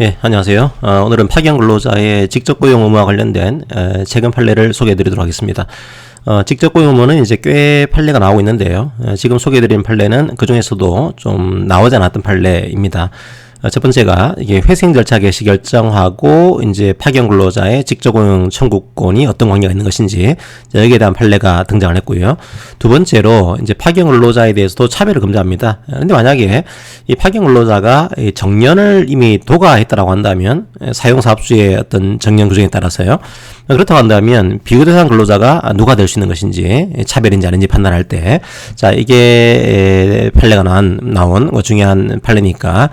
예, 안녕하세요. 오늘은 파견 근로자의 직접 고용 의무와 관련된 최근 판례를 소개해 드리도록 하겠습니다. 직접 고용 의무는 이제 꽤 판례가 나오고 있는데요. 지금 소개해 드린 판례는 그 중에서도 좀 나오지 않았던 판례입니다. 첫 번째가 이게 회생 절차 개시 결정하고 이제 파견 근로자의 직접 고용 청구권이 어떤 관계가 있는 것인지 여기에 대한 판례가 등장을 했고요. 두 번째로 이제 파견 근로자에 대해서도 차별을 금지합니다. 그런데 만약에 이 파견 근로자가 정년을 이미 도과했다라고 한다면 사용사업주의 어떤 정년 규정에 따라서요. 그렇다고 한다면 비교대상 근로자가 누가 될 수 있는 것인지 차별인지 아닌지 판단할 때 자 이게 판례가 나온 중요한 판례니까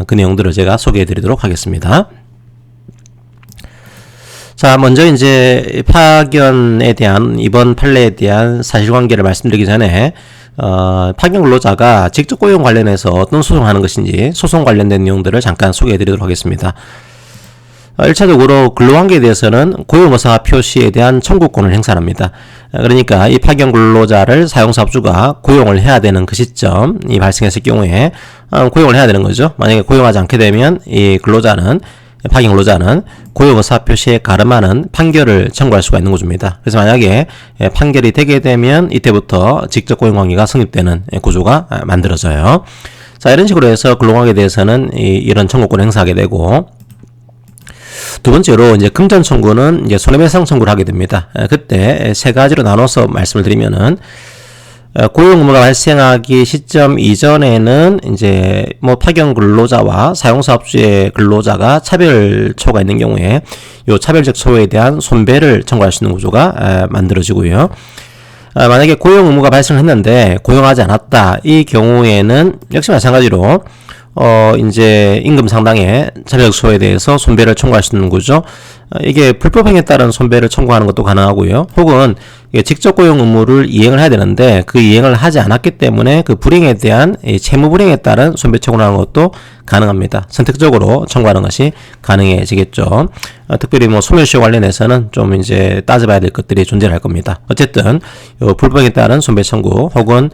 그 내용들을 제가 소개해 드리도록 하겠습니다. 자, 먼저 이제 파견에 대한 이번 판례에 대한 사실관계를 말씀드리기 전에 파견 근로자가 직접 고용 관련해서 어떤 소송하는 것인지 소송 관련된 내용들을 잠깐 소개해 드리도록 하겠습니다. 1차적으로 근로관계에 대해서는 고용의사 표시에 대한 청구권을 행사합니다. 그러니까 이 파견 근로자를 사용사업주가 고용을 해야 되는 그 시점이 발생했을 경우에 고용을 해야 되는 거죠. 만약에 고용하지 않게 되면 이 파견 근로자는 고용의사 표시에 가름하는 판결을 청구할 수가 있는 구조입니다. 그래서 만약에 판결이 되게 되면 이때부터 직접 고용관계가 성립되는 구조가 만들어져요. 자, 이런 식으로 해서 근로관계에 대해서는 이런 청구권을 행사하게 되고, 두 번째로 이제 금전 청구는 이제 손해배상 청구를 하게 됩니다. 그때 세 가지로 나눠서 말씀을 드리면은 고용 의무가 발생하기 시점 이전에는 이제 파견 근로자와 사용사업주의 근로자가 차별초가 있는 경우에 요 차별적 초에 대한 손배를 청구할 수 있는 구조가 만들어지고요. 만약에 고용 의무가 발생했는데 고용하지 않았다 이 경우에는 역시 마찬가지로 이제 임금 상당의 차별적 소에 대해서 손배를 청구할 수 있는 거죠. 이게 불법행위에 따른 손배를 청구하는 것도 가능하고요. 혹은 직접 고용 의무를 이행을 해야 되는데 그 이행을 하지 않았기 때문에 그 불이행에 대한 채무 불이행에 따른 손배 청구를 하는 것도 가능합니다. 선택적으로 청구하는 것이 가능해지겠죠. 특별히 소멸시효 관련해서는 좀 이제 따져봐야 될 것들이 존재할 겁니다. 어쨌든 불법행위에 따른 손배 청구 혹은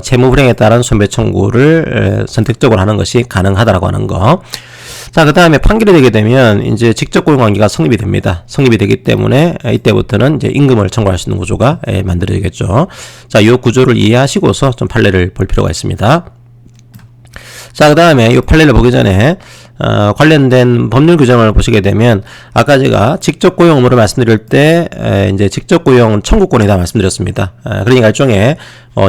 채무 불이행에 따른 손배 청구를 선택적으로 하는 것이 가능하다라고 하는 거. 자, 그 다음에 판결이 되게 되면 이제 직접 고용 관계가 성립이 됩니다. 성립이 되기 때문에 이때부터는 이제 임금을 청구할 수 있는 구조가 만들어지겠죠. 자, 이 구조를 이해하시고서 좀 판례를 볼 필요가 있습니다. 자, 그 다음에 이 판례를 보기 전에 관련된 법률 규정을 보시게 되면 아까 제가 직접 고용 의무를 말씀드릴 때 이제 직접 고용 청구권에 대해 말씀드렸습니다. 그러니까 일종의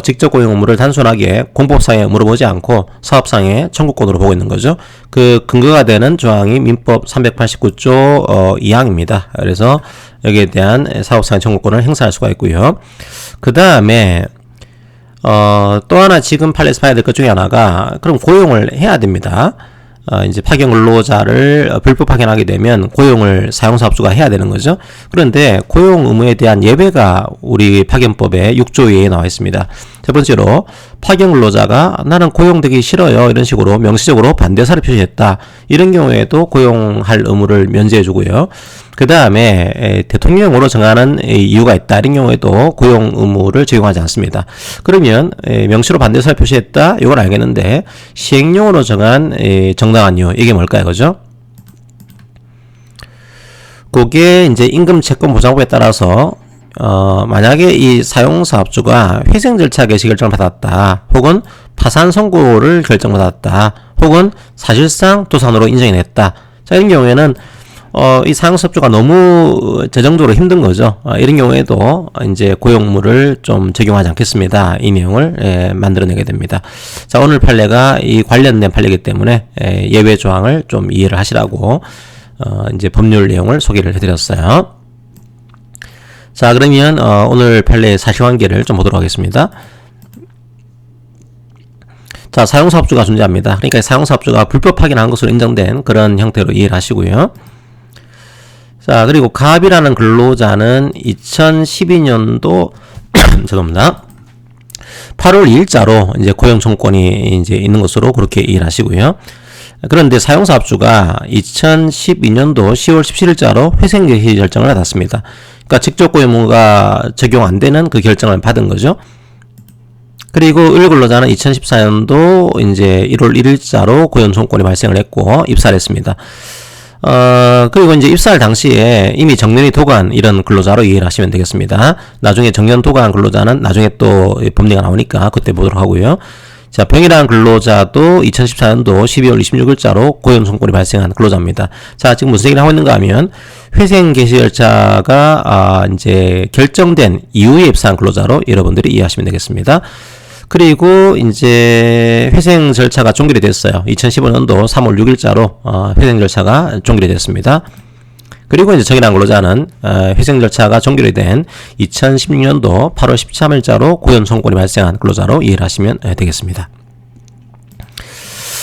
직접 고용 의무를 단순하게 공법상의 의무로 보지 않고 사업상의 청구권으로 보고 있는 거죠. 그 근거가 되는 조항이 민법 389조 2항입니다. 그래서 여기에 대한 사업상의 청구권을 행사할 수가 있고요. 그 다음에 또 하나 지금 판례에서 봐야 될 것 중에 하나가 그럼 고용을 해야 됩니다. 이제 파견 근로자를 불법 파견하게 되면 고용을 사용사업주가 해야 되는 거죠. 그런데 고용 의무에 대한 예외가 우리 파견법에 6조 2에 나와 있습니다. 첫 번째로 파견 근로자가 나는 고용되기 싫어요 이런 식으로 명시적으로 반대사를 표시했다. 이런 경우에도 고용할 의무를 면제해 주고요. 그 다음에 대통령으로 정하는 이유가 있다. 이런 경우에도 고용 의무를 적용하지 않습니다. 그러면 명시로 반대사를 표시했다. 이건 알겠는데 시행령으로 정한 정당한 이유 이게 뭘까요? 그죠? 그게 이제 임금채권보장법에 따라서 만약에 이 사용사업주가 회생 절차 개시 결정을 받았다. 혹은 파산 선고를 결정받았다. 혹은 사실상 도산으로 인정해냈다. 자, 이런 경우에는 이 사용사업주가 너무 재정적으로 힘든 거죠. 이런 경우에도 이제 고용의무를 좀 적용하지 않겠습니다. 이 내용을 만들어내게 됩니다. 자, 오늘 판례가 이 관련된 판례이기 때문에 예외 조항을 좀 이해를 하시라고 이제 법률 내용을 소개를 해드렸어요. 자, 그러면 오늘 판례의 사실관계를 좀 보도록 하겠습니다. 자, 사용사업주가 존재합니다. 그러니까 사용사업주가 불법 확인한 것으로 인정된 그런 형태로 이해를 하시고요. 자, 그리고 갑이라는 근로자는 2012년도 죄송합니다. 8월 2일자로 이제 고용 청구권이 이제 있는 것으로 그렇게 이해를 하시고요. 그런데 사용사업주가 2012년도 10월 17일자로 회생 개시 결정을 받았습니다. 그러니까 직접 고용 의무가 적용 안 되는 그 결정을 받은 거죠. 그리고 을근로자는 2014년도 이제 1월 1일자로 고용청구권이 발생을 했고 입사를 했습니다. 그리고 이제 입사할 당시에 이미 정년이 도관 이런 근로자로 이해를 하시면 되겠습니다. 나중에 정년 도관 근로자는 나중에 또 법리가 나오니까 그때 보도록 하고요. 자, 병이라는 근로자도 2014년도 12월 26일자로 고용청구권이 발생한 근로자입니다. 자, 지금 무슨 얘기를 하고 있는가 하면 회생 개시 절차가 이제 결정된 이후에 입사한 근로자로 여러분들이 이해하시면 되겠습니다. 그리고 이제 회생 절차가 종결이 됐어요. 2015년도 3월 6일자로 회생 절차가 종결이 됐습니다. 그리고 이제 정이라는 근로자는 회생 절차가 종결이 된 2016년도 8월 13일자로 고용청구권이 발생한 근로자로 이해를 하시면 되겠습니다.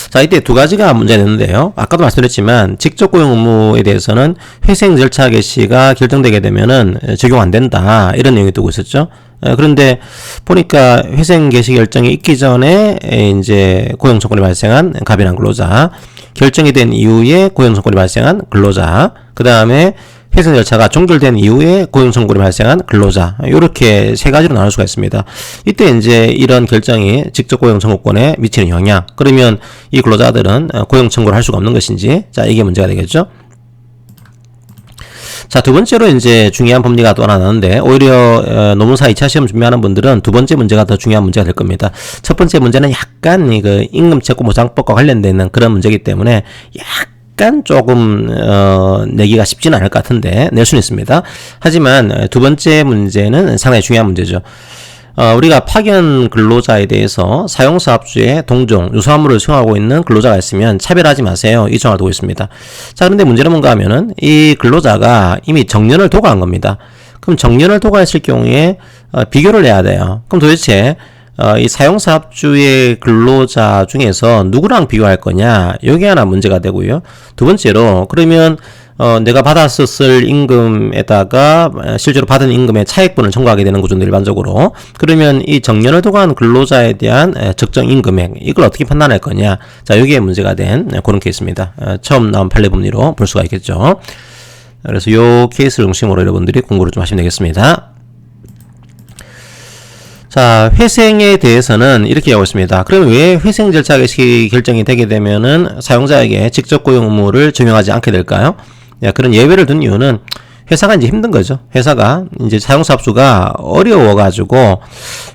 자, 이때 두 가지가 문제가 되는데요. 아까도 말씀드렸지만 직접 고용 의무에 대해서는 회생 절차 개시가 결정되게 되면은 적용 안 된다 이런 내용이 뜨고 있었죠. 그런데 보니까 회생 개시 결정이 있기 전에 이제 고용청구권이 발생한 갑이라는 근로자, 결정이 된 이후에 고용청구권이 발생한 근로자, 그 다음에 회생 절차가 종결된 이후에 고용청구권이 발생한 근로자, 이렇게 세 가지로 나눌 수가 있습니다. 이때 이제 이런 결정이 직접 고용청구권에 미치는 영향, 그러면 이 근로자들은 고용청구를 할 수가 없는 것인지, 자, 이게 문제가 되겠죠. 자, 두 번째로 이제 중요한 법리가 또 하나 나오는데, 오히려 노무사 2차 시험 준비하는 분들은 두 번째 문제가 더 중요한 문제가 될 겁니다. 첫 번째 문제는 약간 그 임금체권보장법과 관련되는 그런 문제이기 때문에 약간 조금 내기가 쉽지는 않을 것 같은데 낼 수는 있습니다. 하지만 두 번째 문제는 상당히 중요한 문제죠. 우리가 파견 근로자에 대해서 사용사업주의 동종, 유사업무를 수행하고 있는 근로자가 있으면 차별하지 마세요. 이 조항을 두고 있습니다. 자, 그런데 문제는 뭔가 하면은 이 근로자가 이미 정년을 도과한 겁니다. 그럼 정년을 도과했을 경우에 비교를 해야 돼요. 그럼 도대체 이 사용사업주의 근로자 중에서 누구랑 비교할 거냐? 여기 하나 문제가 되고요. 두 번째로 그러면 내가 받았었을 임금에다가 실제로 받은 임금의 차액분을 청구하게 되는 거죠, 일반적으로. 그러면 이 정년을 도과한 근로자에 대한 적정 임금액, 이걸 어떻게 판단할 거냐? 자, 여기에 문제가 된 그런 케이스입니다. 처음 나온 판례 법리로 볼 수가 있겠죠. 그래서 요 케이스를 중심으로 여러분들이 공부를 좀 하시면 되겠습니다. 자, 회생에 대해서는 이렇게 하고 있습니다. 그러면 왜 회생 절차 개시 결정이 되게 되면은 사용자에게 직접 고용 의무를 적용하지 않게 될까요? 그런 예외를 둔 이유는 회사가 이제 힘든 거죠. 회사가 이제 사용사업주가 어려워가지고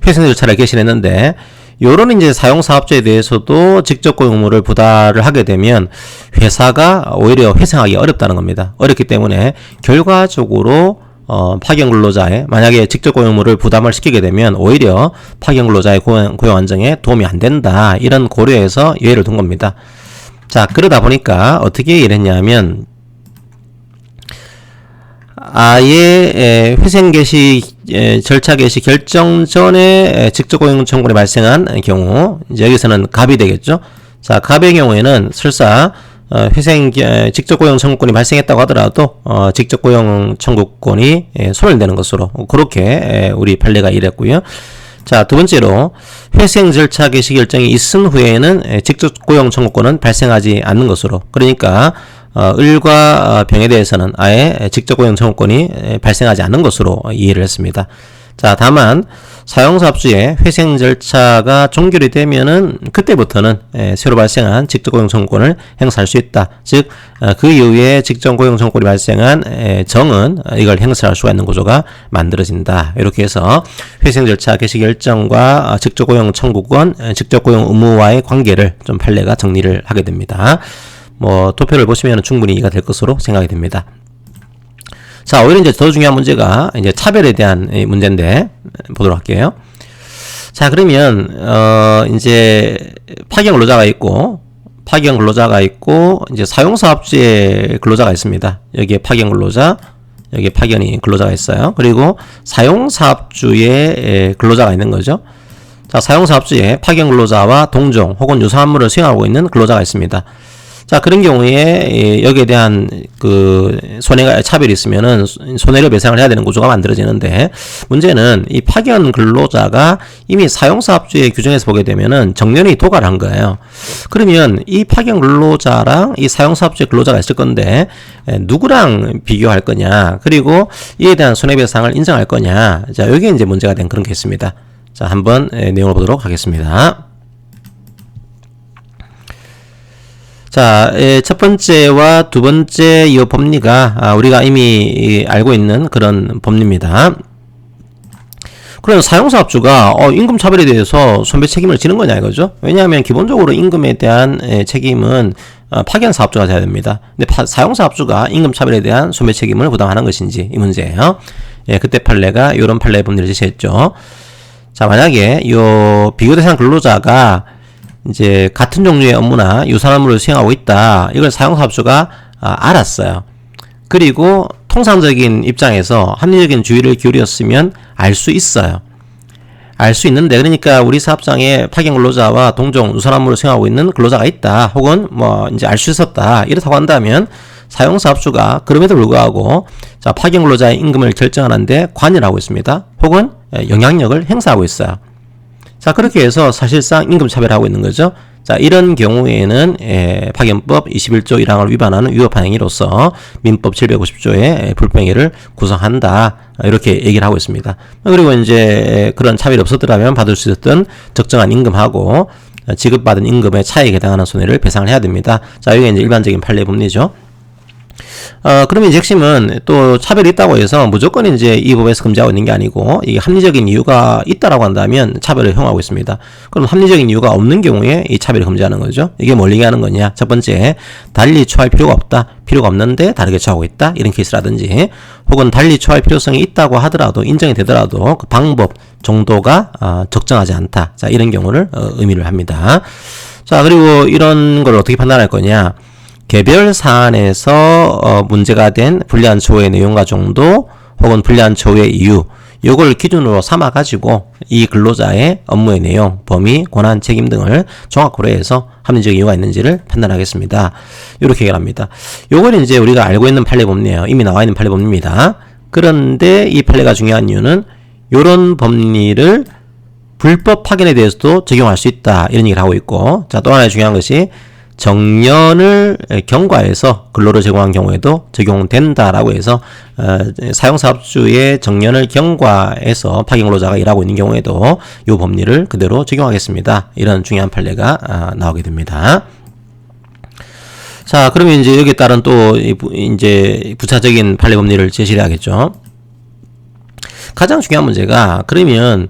회생 절차를 개시했는데, 요런 이제 사용사업주에 대해서도 직접 고용 의무를 부과를 하게 되면 회사가 오히려 회생하기 어렵다는 겁니다. 어렵기 때문에 결과적으로 파견 근로자의 만약에 직접 고용 의무를 부담을 시키게 되면 오히려 파견 근로자의 고용 안정에 도움이 안 된다, 이런 고려해서 예외를 둔 겁니다. 자, 그러다 보니까 어떻게 이랬냐면 아예 회생 개시 절차 개시 결정 전에 직접 고용 청구권이 발생한 경우, 이제 여기서는 갑이 되겠죠. 자, 갑의 경우에는 설사 회생 직접 고용 청구권이 발생했다고 하더라도 직접 고용 청구권이 소멸되는 것으로 그렇게 우리 판례가 이랬고요. 자, 두 번째로 회생 절차 개시 결정이 있은 후에는 직접 고용 청구권은 발생하지 않는 것으로, 그러니까 을과 병에 대해서는 아예 직접 고용 청구권이 발생하지 않는 것으로 이해를 했습니다. 자, 다만 사용사업주의 회생 절차가 종결이 되면은 그때부터는 새로 발생한 직접 고용 청구권을 행사할 수 있다. 즉, 그 이후에 직접 고용 청구권이 발생한 정은 이걸 행사할 수가 있는 구조가 만들어진다. 이렇게 해서 회생 절차 개시 결정과 직접 고용 청구권, 직접 고용 의무와의 관계를 좀 판례가 정리를 하게 됩니다. 도표를 보시면 충분히 이해가 될 것으로 생각이 됩니다. 자, 오히려 이제 더 중요한 문제가 이제 차별에 대한 문제인데 보도록 할게요. 자, 그러면 이제 파견 근로자가 있고 이제 사용사업주의 근로자가 있습니다. 여기에 파견 근로자, 여기에 파견이 근로자가 있어요. 그리고 사용사업주의 근로자가 있는 거죠. 자, 사용사업주의 파견 근로자와 동종 혹은 유사한 업무를 수행하고 있는 근로자가 있습니다. 자, 그런 경우에 여기에 대한 그 손해가 차별이 있으면은 손해를 배상을 해야 되는 구조가 만들어지는데, 문제는 이 파견 근로자가 이미 사용사업주의 규정에서 보게 되면은 정년이 도과를 한 거예요. 그러면 이 파견 근로자랑 이 사용사업주의 근로자가 있을 건데 누구랑 비교할 거냐, 그리고 이에 대한 손해배상을 인정할 거냐. 자, 여기에 이제 문제가 된 그런 케이스입니다. 자, 한번 내용을 보도록 하겠습니다. 자, 첫 번째와 두 번째 이 법리가 우리가 이미 알고 있는 그런 법리입니다. 그럼 사용사업주가 임금 차별에 대해서 손배 책임을 지는 거냐 이거죠. 왜냐하면 기본적으로 임금에 대한 책임은 파견 사업주가 져야 됩니다. 근데 사용사업주가 임금 차별에 대한 손배 책임을 부담하는 것인지 이 문제예요. 예, 그때 판례가 이런 판례 법리를 제시했죠. 자, 만약에 요 비교 대상 근로자가 이제 같은 종류의 업무나 유사한 업무를 수행하고 있다. 이걸 사용사업주가 알았어요. 그리고 통상적인 입장에서 합리적인 주의를 기울였으면 알 수 있어요. 알 수 있는데, 그러니까 우리 사업장에 파견 근로자와 동종 유사한 업무를 수행하고 있는 근로자가 있다. 혹은 뭐 이제 알 수 있었다. 이렇다고 한다면 사용사업주가 그럼에도 불구하고 자, 파견 근로자의 임금을 결정하는데 관여를 하고 있습니다. 혹은 영향력을 행사하고 있어요. 자, 그렇게 해서 사실상 임금 차별하고 있는 거죠. 자, 이런 경우에는 파견법 21조 1항을 위반하는 위법한 행위로서 민법 750조의 불법행위를 구성한다. 이렇게 얘기를 하고 있습니다. 그리고 이제 그런 차별이 없었더라면 받을 수 있었던 적정한 임금하고 지급받은 임금의 차이에 해당하는 손해를 배상을 해야 됩니다. 자, 이게 이제 일반적인 판례 법리죠. 그러면 이제 핵심은 또 차별이 있다고 해서 무조건 이제 이 법에서 금지하고 있는 게 아니고 이게 합리적인 이유가 있다라고 한다면 차별을 형하고 있습니다. 그럼 합리적인 이유가 없는 경우에 이 차별을 금지하는 거죠. 이게 뭘 얘기하는 거냐? 첫 번째, 달리 처할 필요가 없다. 필요가 없는데 다르게 처하고 있다. 이런 케이스라든지 혹은 달리 처할 필요성이 있다고 하더라도 인정이 되더라도 그 방법 정도가 적정하지 않다. 자, 이런 경우를 의미를 합니다. 자, 그리고 이런 걸 어떻게 판단할 거냐? 개별 사안에서 문제가 된 불리한 처우의 내용과 정도 혹은 불리한 처우의 이유 요걸 기준으로 삼아 가지고 이 근로자의 업무의 내용, 범위, 권한, 책임 등을 종합 고려해서 합리적 이유가 있는지를 판단하겠습니다. 이렇게 해결합니다. 요걸 이제 우리가 알고 있는 판례 법리예요. 이미 나와 있는 판례 법리입니다. 그런데 이 판례가 중요한 이유는 요런 법리를 불법 파견에 대해서도 적용할 수 있다. 이런 얘기를 하고 있고, 자, 또 하나 중요한 것이 정년을 경과해서 근로를 제공한 경우에도 적용된다라고 해서 사용사업주의 정년을 경과해서 파견근로자가 일하고 있는 경우에도 이 법리를 그대로 적용하겠습니다. 이런 중요한 판례가 나오게 됩니다. 자, 그러면 이제 여기에 따른 또 이제 부차적인 판례 법리를 제시를 해야겠죠. 가장 중요한 문제가 그러면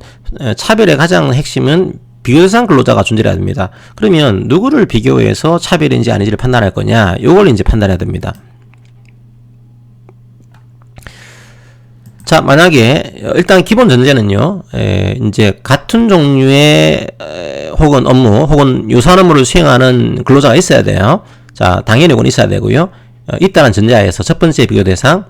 차별의 가장 핵심은 비교대상 근로자가 존재해야 됩니다. 그러면 누구를 비교해서 차별인지 아닌지를 판단할 거냐? 요걸 이제 판단해야 됩니다. 자, 만약에 일단 기본 전제는요. 이제 같은 종류의 혹은 업무 혹은 유사한 업무를 수행하는 근로자가 있어야 돼요. 자, 당연히 이건 있어야 되고요. 있다는 전제하에서 첫 번째 비교대상,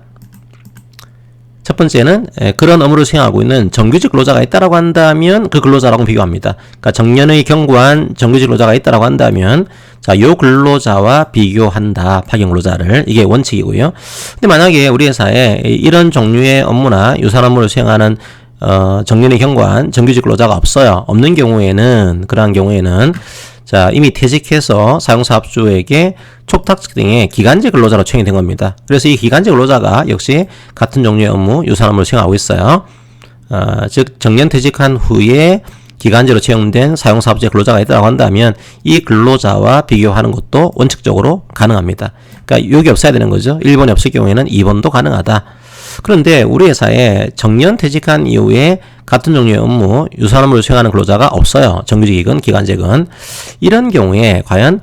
첫 번째는 그런 업무를 수행하고 있는 정규직 근로자가 있다라고 한다면 그 근로자라고 비교합니다. 그러니까 정년의 경과한 정규직 근로자가 있다라고 한다면 자, 요 근로자와 비교한다. 파견 근로자를. 이게 원칙이고요. 근데 만약에 우리 회사에 이런 종류의 업무나 유사한 업무를 수행하는 정년의 경과한 정규직 근로자가 없어요. 없는 경우에는 그러한 경우에는 자, 이미 퇴직해서 사용사업주에게 촉탁직 등의 기간제 근로자로 채용이 된 겁니다. 그래서 이 기간제 근로자가 역시 같은 종류의 업무, 유사한 업무를 수행하고 있어요. 즉 정년 퇴직한 후에 기간제로 채용된 사용사업주의 근로자가 있다고 한다면 이 근로자와 비교하는 것도 원칙적으로 가능합니다. 그러니까 여기 없어야 되는 거죠. 1번이 없을 경우에는 2번도 가능하다. 그런데 우리 회사에 정년 퇴직한 이후에 같은 종류의 업무, 유사한 업무를 수행하는 근로자가 없어요. 정규직이건 기간제건. 이런 경우에 과연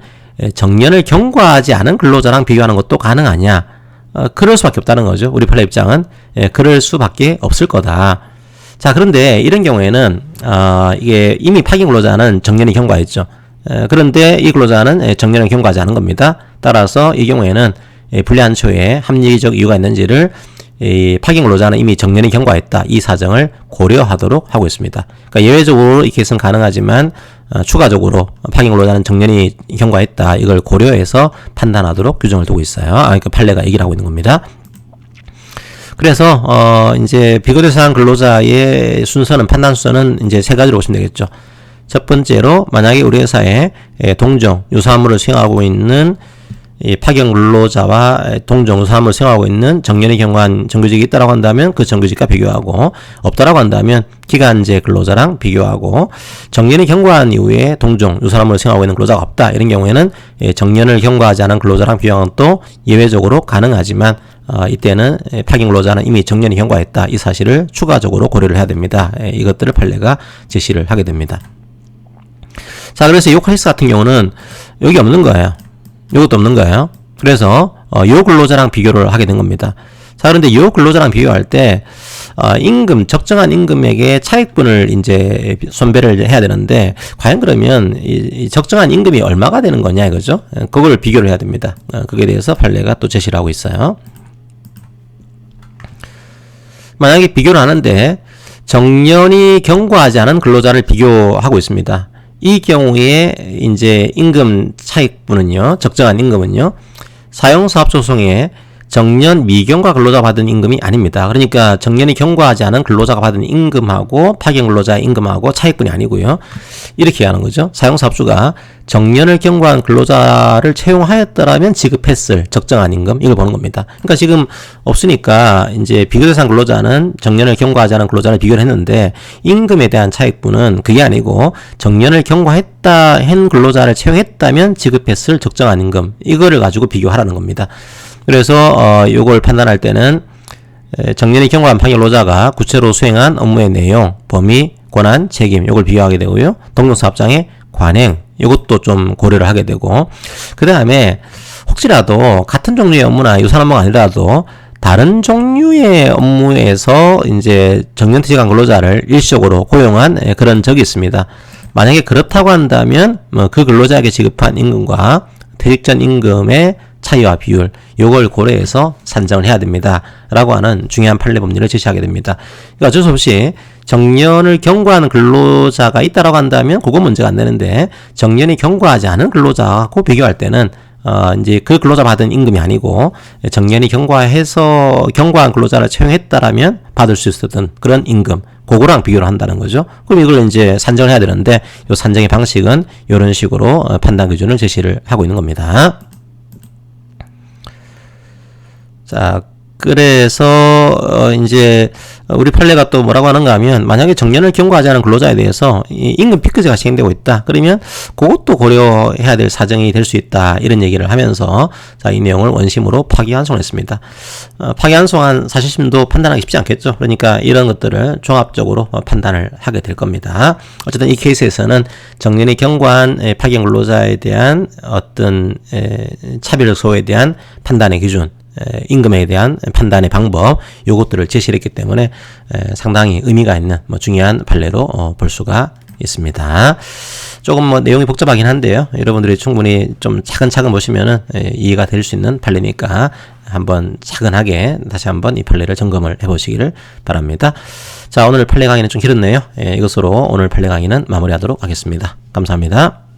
정년을 경과하지 않은 근로자랑 비교하는 것도 가능하냐? 그럴 수밖에 없다는 거죠. 우리 판례 입장은 그럴 수밖에 없을 거다. 자, 그런데 이런 경우에는 이게 이미 파견 근로자는 정년이 경과했죠. 그런데 이 근로자는 정년을 경과하지 않은 겁니다. 따라서 이 경우에는 불리한 처우에 합리적 이유가 있는지를 이 파견 근로자는 이미 정년이 경과했다. 이 사정을 고려하도록 하고 있습니다. 그러니까 예외적으로 이 케이스는 가능하지만 추가적으로 파견 근로자는 정년이 경과했다. 이걸 고려해서 판단하도록 규정을 두고 있어요. 그러니까 판례가 얘기를 하고 있는 겁니다. 그래서 이제 비교대상 근로자의 순서는 판단 순서는 이제 세 가지로 보시면 되겠죠. 첫 번째로 만약에 우리 회사에 동종 유사한 업무를 수행하고 있는 이 파견 근로자와 동종 사람을 생각하고 있는 정년이 경과한 정규직이 있다라고 한다면 그 정규직과 비교하고, 없다라고 한다면 기간제 근로자랑 비교하고, 정년이 경과한 이후에 동종 유사람을 생각하고 있는 근로자가 없다 이런 경우에는 정년을 경과하지 않은 근로자랑 비교하는 또 예외적으로 가능하지만 이때는 파견 근로자는 이미 정년이 경과했다 이 사실을 추가적으로 고려를 해야 됩니다. 이것들을 판례가 제시를 하게 됩니다. 자, 그래서 이 케이스 같은 경우는 여기 없는 거예요. 이것도 없는 거예요. 그래서 요 근로자랑 비교를 하게 된 겁니다. 자, 그런데 요 근로자랑 비교할 때 임금, 적정한 임금액의 차익분을 이제 손배를 해야 되는데, 과연 그러면 이 적정한 임금이 얼마가 되는 거냐 이거죠. 그걸 비교를 해야 됩니다. 그게 대해서 판례가 또 제시를 하고 있어요. 만약에 비교를 하는데 정년이 경과하지 않은 근로자를 비교하고 있습니다. 이 경우에 이제 임금 차익분은요, 적정한 임금은요, 사용사업소 소송에 정년 미경과 근로자가 받은 임금이 아닙니다. 그러니까 정년이 경과하지 않은 근로자가 받은 임금하고 파견 근로자의 임금하고 차익분이 아니고요. 이렇게 하는 거죠. 사용사업주가 정년을 경과한 근로자를 채용하였더라면 지급했을 적정한 임금, 이걸 보는 겁니다. 그러니까 지금 없으니까 이제 비교대상 근로자는 정년을 경과하지 않은 근로자를 비교를 했는데, 임금에 대한 차익분은 그게 아니고 정년을 경과했다 한 근로자를 채용했다면 지급했을 적정한 임금, 이거를 가지고 비교하라는 겁니다. 그래서 요걸 판단할 때는 정년이 경과한 파견 근로자가 구체로 수행한 업무의 내용, 범위, 권한, 책임, 요걸 비교하게 되고요. 동종사업장의 관행, 요것도 좀 고려를 하게 되고, 그 다음에 혹시라도 같은 종류의 업무나 유사한 업무가 아니라도 다른 종류의 업무에서 이제 정년 퇴직한 근로자를 일시적으로 고용한 그런 적이 있습니다. 만약에 그렇다고 한다면 그 근로자에게 지급한 임금과 퇴직 전 임금의 차이와 비율, 요걸 고려해서 산정을 해야 됩니다 라고 하는 중요한 판례 법리를 제시하게 됩니다. 그러니까 어쩔 수 없이 정년을 경과하는 근로자가 있다라고 한다면 그건 문제가 안 되는데, 정년이 경과하지 않은 근로자하고 비교할 때는 이제 그 근로자 받은 임금이 아니고 정년이 경과한 근로자를 채용했다라면 받을 수 있었던 그런 임금, 그거랑 비교를 한다는 거죠. 그럼 이걸 이제 산정을 해야 되는데, 요 산정의 방식은 이런 식으로 판단 기준을 제시를 하고 있는 겁니다. 자, 그래서 이제 우리 판례가 또 뭐라고 하는가 하면, 만약에 정년을 경과하지 않은 근로자에 대해서 이 임금 피크제가 시행되고 있다 그러면 그것도 고려해야 될 사정이 될 수 있다, 이런 얘기를 하면서 자, 이 내용을 원심으로 파기환송을 했습니다. 파기환송한 사실심도 판단하기 쉽지 않겠죠. 그러니까 이런 것들을 종합적으로 판단을 하게 될 겁니다. 어쨌든 이 케이스에서는 정년이 경과한 파견 근로자에 대한 어떤 차별적 소에 대한 판단의 기준, 임금에 대한 판단의 방법, 요것들을 제시를 했기 때문에 상당히 의미가 있는 중요한 판례로 볼 수가 있습니다. 조금 내용이 복잡하긴 한데요, 여러분들이 충분히 좀 차근차근 보시면은 이해가 될 수 있는 판례니까 한번 차근하게 다시 한번 이 판례를 점검을 해보시기를 바랍니다. 자, 오늘 판례 강의는 좀 길었네요. 이것으로 오늘 판례 강의는 마무리하도록 하겠습니다. 감사합니다.